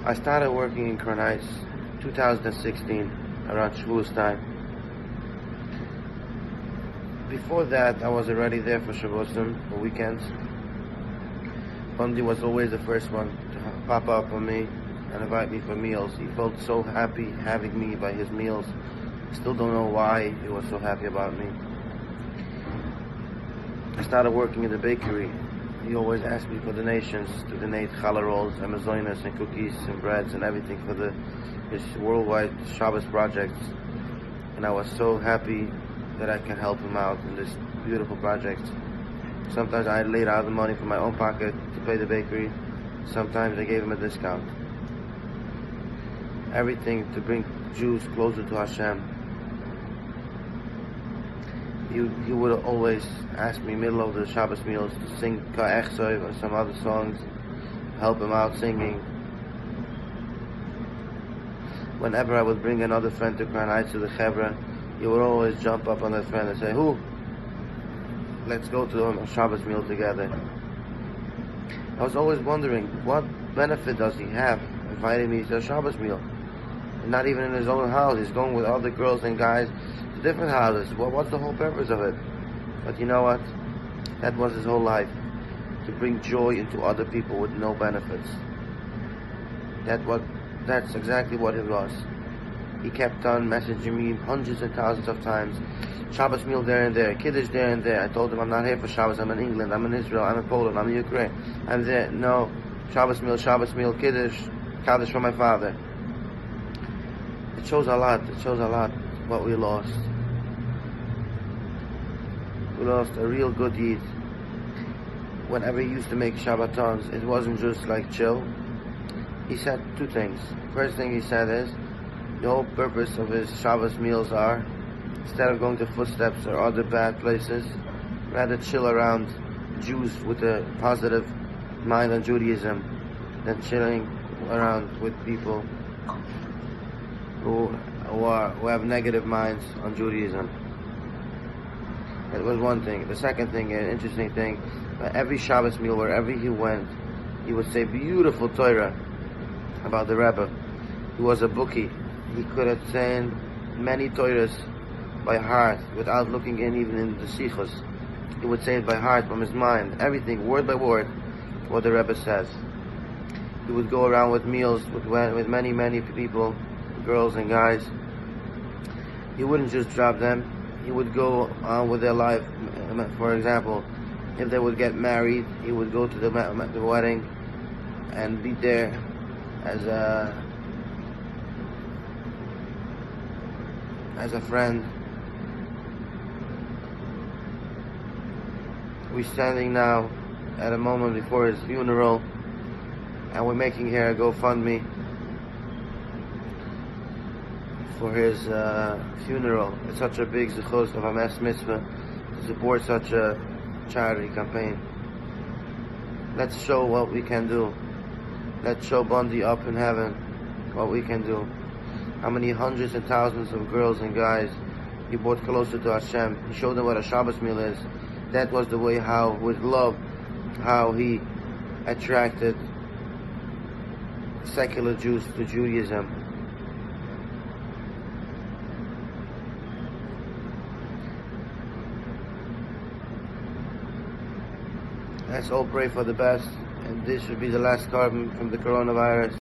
I started working in Freundlich 2016, around Shavuos time. Before that, I was already there for Shavuosim, for weekends. Bundy was always the first one to pop up on me and invite me for meals. He felt so happy having me by his meals. Still don't know why he was so happy about me. I started working in the bakery. He always asked me for donations to donate challah rolls and mazoinas and cookies and breads and everything for his worldwide Shabbos projects. And I was so happy that I can help him out in this beautiful project. Sometimes I laid out the money from my own pocket to pay the bakery. Sometimes I gave him a discount. Everything to bring Jews closer to Hashem. He would always ask me middle of the Shabbos meals to sing Ka'echsoy or some other songs, help him out singing. Whenever I would bring another friend to Freundlich to the Chevra, he would always jump up on that friend and say, "Who? Let's go to a Shabbos meal together." I was always wondering, what benefit does he have inviting me to a Shabbos meal? And not even in his own house. He's going with other girls and guys to different houses. Well, what's the whole purpose of it? But you know what? That was his whole life. To bring joy into other people with no benefits. That's exactly what it was. He kept on messaging me hundreds and thousands of times. Shabbos meal there and there, Kiddush there and there. I told him I'm not here for Shabbos, I'm in England, I'm in Israel, I'm in Poland, I'm in Ukraine. I'm there. No, Shabbos meal, Kiddush, Kaddish for my father. It shows a lot what we lost. We lost a real good Yid. Whenever he used to make Shabbatons, it wasn't just like chill. He said two things. First thing he said is, the whole purpose of his Shabbos meals are, instead of going to footsteps or other bad places, rather chill around Jews with a positive mind on Judaism than chilling around with people who have negative minds on Judaism. That was one thing. The second thing, an interesting thing, every Shabbos meal, wherever he went, he would say beautiful Torah about the Rebbe. He was a bookie. He could have said many Torahs by heart without looking even in the sichos. He would say it by heart, from his mind, everything, word by word, what the Rebbe says. He would go around with meals with many people, girls and guys. He wouldn't just drop them. He would go on with their life. For example, if they would get married, he would go to the wedding and be there as a friend. We're standing now at a moment before his funeral, and we're making here a GoFundMe for his funeral. It's such a big zechus of a mass mitzvah to support such a charity campaign. Let's show what we can do. Let's show Bundy up in heaven what we can do. How many hundreds and thousands of girls and guys he brought closer to Hashem. He showed them what a Shabbos meal is. That was the way how, with love, how he attracted secular Jews to Judaism. Let's all pray for the best, and this should be the last carbon from the coronavirus.